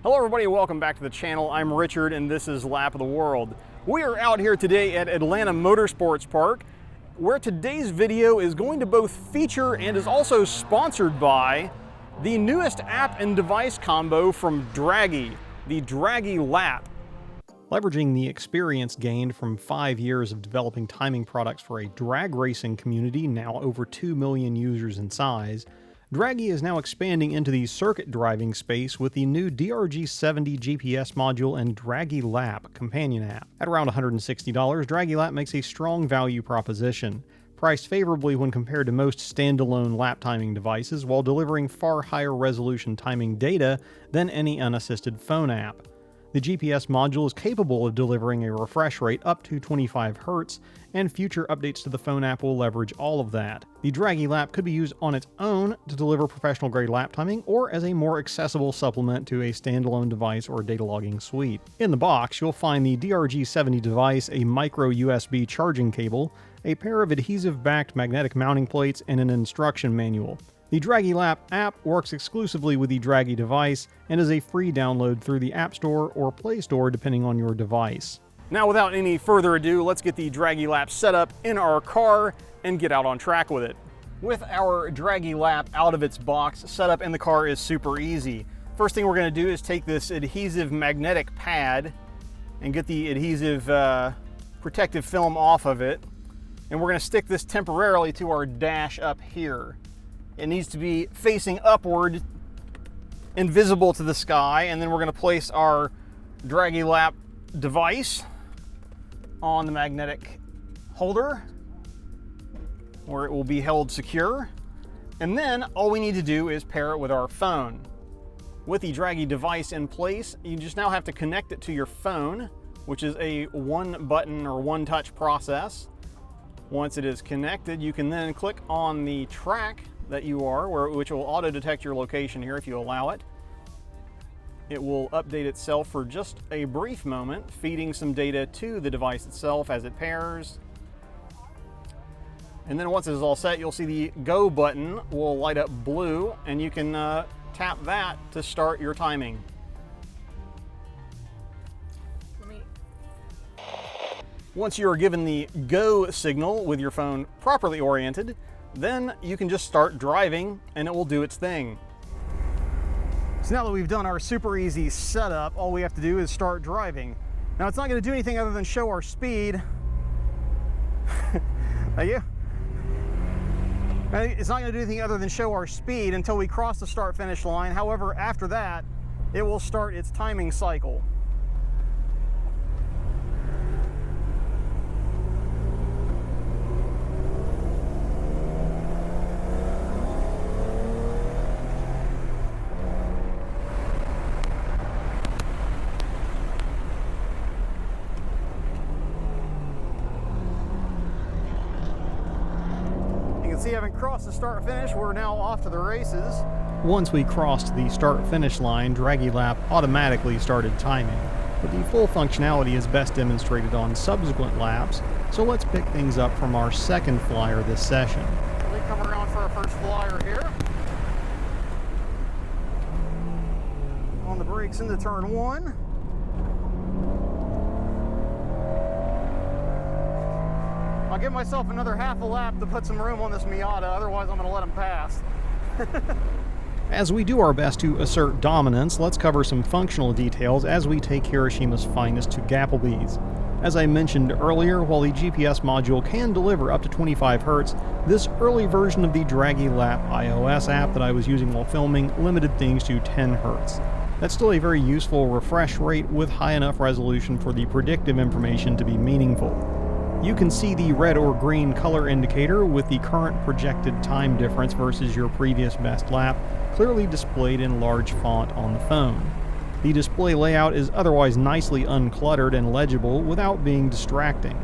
Hello everybody and welcome back to the channel. I'm Richard and this is Lap of the World. We are out here today at Atlanta Motorsports Park, where today's video is going to both feature and is also sponsored by the newest app and device combo from Dragy, the Dragy Lap. Leveraging the experience gained from 5 years of developing timing products for a drag racing community now over 2 million users in size, Dragy is now expanding into the circuit driving space with the new Dragy-70 GPS module and Dragy Lap companion app. At around $160, Dragy Lap makes a strong value proposition, priced favorably when compared to most standalone lap timing devices while delivering far higher resolution timing data than any unassisted phone app. The GPS module is capable of delivering a refresh rate up to 25 Hz, and future updates to the phone app will leverage all of that. The Dragy Lap could be used on its own to deliver professional-grade lap timing, or as a more accessible supplement to a standalone device or data logging suite. In the box, you'll find the Dragy-70 device, a micro USB charging cable, a pair of adhesive-backed magnetic mounting plates, and an instruction manual. The Dragy Lap app works exclusively with the Dragy device and is a free download through the App Store or Play Store depending on your device. Now without any further ado, let's get the Dragy Lap set up in our car and get out on track with it. With our Dragy Lap out of its box, setup in the car is super easy. First thing we're going to do is take this adhesive magnetic pad and get the adhesive protective film off of it, and we're going to stick this temporarily to our dash up here. It needs to be facing upward and visible to the sky, and then we're going to place our Dragy Lap device on the magnetic holder where it will be held secure. And then all we need to do is pair it with our phone. With the Dragy device in place, you just now have to connect it to your phone, which is a one button or one touch process. Once it is connected, you can then click on the track that you are, which will auto detect your location here if you allow it. It will update itself for just a brief moment, feeding some data to the device itself as it pairs. And then once it is all set, you'll see the go button will light up blue, and you can tap that to start your timing. Once you are given the go signal with your phone properly oriented, then you can just start driving and it will do its thing. So now that we've done our super easy setup, all we have to do is start driving. Now it's not going to do anything other than show our speed. Thank you. It's not going to do anything other than show our speed until we cross the start finish line. However, after that, it will start its timing cycle. See, having crossed the start finish, we're now off to the races. Once we crossed the start finish line, Dragy Lap automatically started timing, but the full functionality is best demonstrated on subsequent laps, so let's pick things up from our second flyer this session. We come around for our first flyer here. On the brakes into turn one. I'll give myself another half a lap to put some room on this Miata, otherwise I'm going to let him pass. As we do our best to assert dominance, let's cover some functional details as we take Hiroshima's finest to Gapplebee's. As I mentioned earlier, while the GPS module can deliver up to 25 Hz, this early version of the Dragy Lap iOS app that I was using while filming limited things to 10 Hz. That's still a very useful refresh rate with high enough resolution for the predictive information to be meaningful. You can see the red or green color indicator with the current projected time difference versus your previous best lap clearly displayed in large font on the phone. The display layout is otherwise nicely uncluttered and legible without being distracting.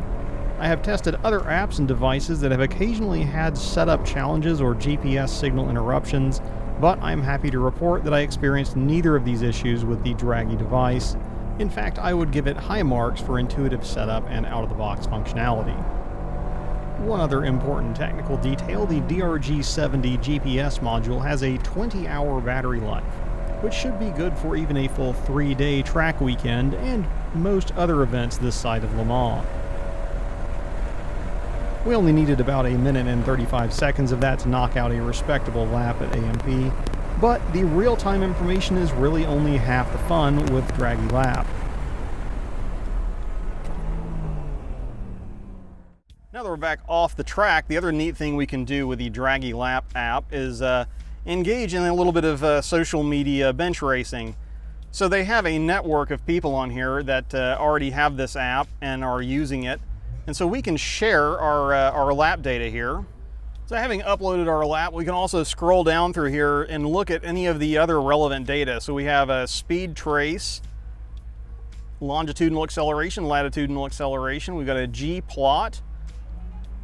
I have tested other apps and devices that have occasionally had setup challenges or GPS signal interruptions, but I'm happy to report that I experienced neither of these issues with the Dragy device. In fact, I would give it high marks for intuitive setup and out-of-the-box functionality. One other important technical detail, the Dragy-70 GPS module has a 20-hour battery life. which should be good for even a full 3-day track weekend and most other events this side of Le Mans. We only needed about 1 minute and 35 seconds of that to knock out a respectable lap at AMP, but the real-time information is really only half the fun with Dragy Lap. Now that we're back off the track, the other neat thing we can do with the Dragy Lap app is engage in a little bit of social media bench racing. So they have a network of people on here that already have this app and are using it. And so we can share our lap data here. So having uploaded our lap, we can also scroll down through here and look at any of the other relevant data. So we have a speed trace, longitudinal acceleration, latitudinal acceleration. We've got a G plot,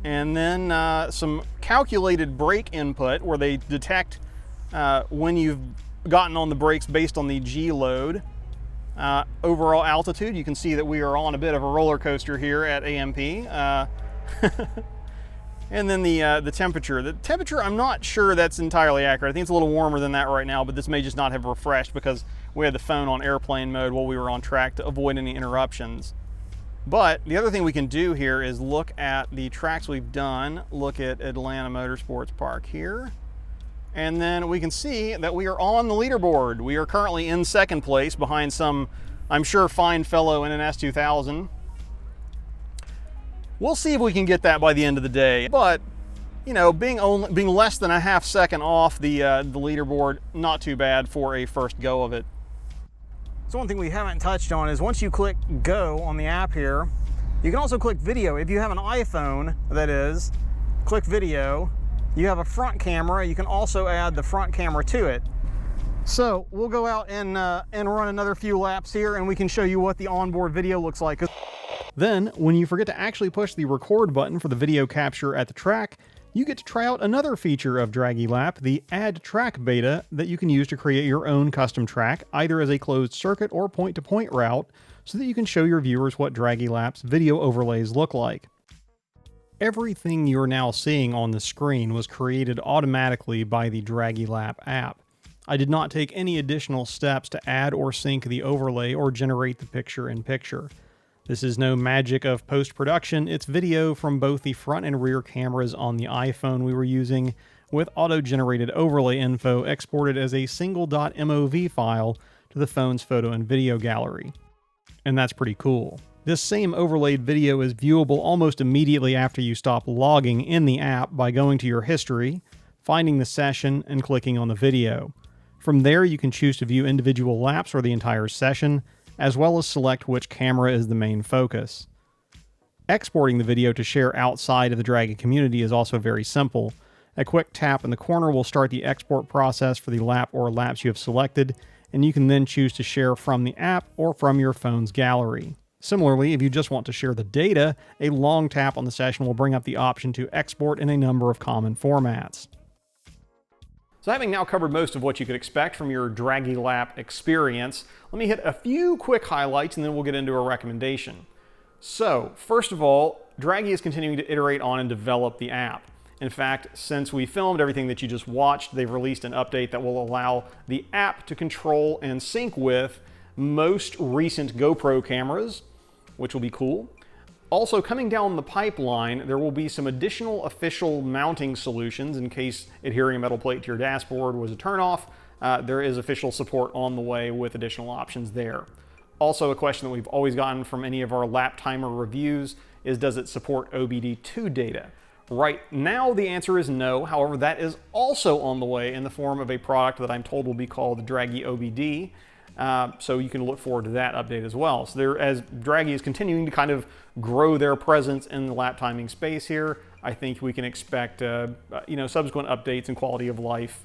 and then some calculated brake input where they detect when you've gotten on the brakes based on the G load. Overall altitude, you can see that we are on a bit of a roller coaster here at AMP. And then the temperature. The temperature, I'm not sure that's entirely accurate. I think it's a little warmer than that right now, but this may just not have refreshed because we had the phone on airplane mode while we were on track to avoid any interruptions. But the other thing we can do here is look at the tracks we've done, look at Atlanta Motorsports Park here, and then we can see that we are on the leaderboard. We are currently in second place behind some, I'm sure, fine fellow in an S2000. We'll see if we can get that by the end of the day, but you know, being less than a half second off the leaderboard, not too bad for a first go of it. So one thing we haven't touched on is once you click go on the app here, you can also click video. If you have an iPhone, that is, click video. You have a front camera, you can also add the front camera to it. So we'll go out and run another few laps here and we can show you what the onboard video looks like. Then, when you forget to actually push the record button for the video capture at the track, you get to try out another feature of Dragy Lap, the Add Track beta, that you can use to create your own custom track, either as a closed circuit or point-to-point route, so that you can show your viewers what Dragy Lap's video overlays look like. Everything you're now seeing on the screen was created automatically by the Dragy Lap app. I did not take any additional steps to add or sync the overlay or generate the picture-in-picture. This is no magic of post-production, it's video from both the front and rear cameras on the iPhone we were using, with auto-generated overlay info exported as a single .mov file to the phone's photo and video gallery. And that's pretty cool. This same overlaid video is viewable almost immediately after you stop logging in the app by going to your history, finding the session, and clicking on the video. From there, you can choose to view individual laps or the entire session, as well as select which camera is the main focus. Exporting the video to share outside of the Dragy community is also very simple. A quick tap in the corner will start the export process for the lap or laps you have selected, and you can then choose to share from the app or from your phone's gallery. Similarly, if you just want to share the data, a long tap on the session will bring up the option to export in a number of common formats. So having now covered most of what you could expect from your Dragy Lap experience, let me hit a few quick highlights and then we'll get into a recommendation. So, first of all, Dragy is continuing to iterate on and develop the app. In fact, since we filmed everything that you just watched, they've released an update that will allow the app to control and sync with most recent GoPro cameras, which will be cool. Also, coming down the pipeline, there will be some additional official mounting solutions in case adhering a metal plate to your dashboard was a turnoff. There is official support on the way with additional options there. Also, a question that we've always gotten from any of our lap timer reviews is, does it support OBD2 data? Right now, the answer is no. However, that is also on the way in the form of a product that I'm told will be called Dragy OBD. So you can look forward to that update as well. So as Dragy is continuing to kind of grow their presence in the lap timing space here, I think we can expect subsequent updates and quality of life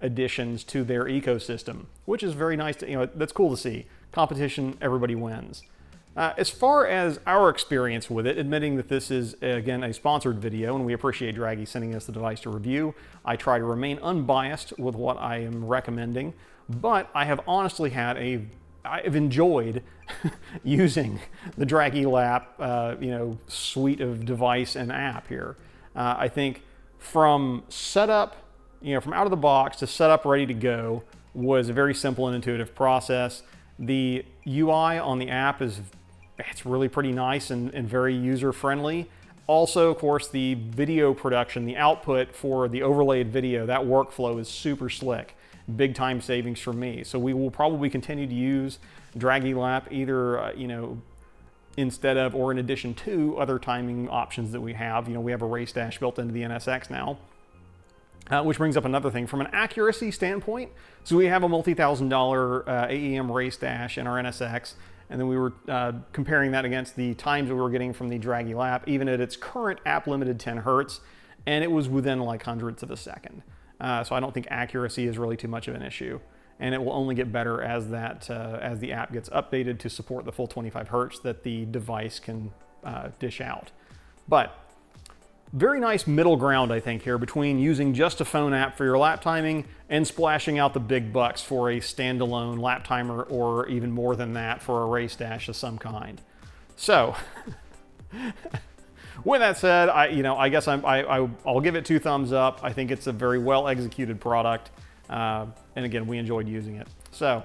additions to their ecosystem, which is very nice to, that's cool to see. Competition, everybody wins. As far as our experience with it, admitting that this is, again, a sponsored video, and we appreciate Dragy sending us the device to review, I try to remain unbiased with what I am recommending, but I have honestly I've enjoyed using the Dragy Lap, suite of device and app here. I think from setup, from out of the box to setup ready to go, was a very simple and intuitive process. The UI on the app it's really pretty nice and very user-friendly. Also, of course, the video production, the output for the overlaid video, that workflow is super slick. Big time savings for me. So we will probably continue to use Dragy Lap either, instead of or in addition to other timing options that we have. We have a race dash built into the NSX now. Which brings up another thing from an accuracy standpoint. So we have a multi-$1,000 AEM race dash in our NSX, and then we were comparing that against the times that we were getting from the Dragy Lap, even at its current app limited 10 Hertz, and it was within like hundredths of a second. So I don't think accuracy is really too much of an issue, and it will only get better as as the app gets updated to support the full 25 Hertz that the device can dish out. But very nice middle ground, I think, here between using just a phone app for your lap timing and splashing out the big bucks for a standalone lap timer, or even more than that for a race dash of some kind. So, with that said, I guess I'll give it 2 thumbs up. I think it's a very well executed product, and again, we enjoyed using it. So,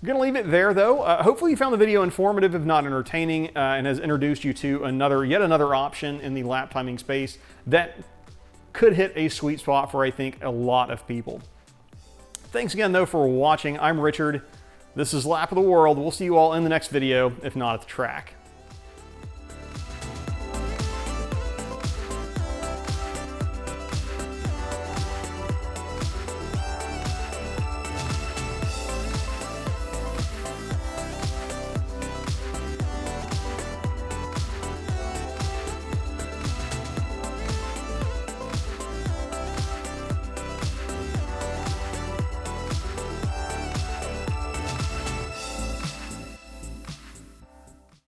I'm gonna leave it there though. Hopefully you found the video informative, if not entertaining, and has introduced you to yet another option in the lap timing space that could hit a sweet spot for, I think, a lot of people. Thanks again though for watching. I'm Richard. This is Lap of the World. We'll see you all in the next video, if not at the track.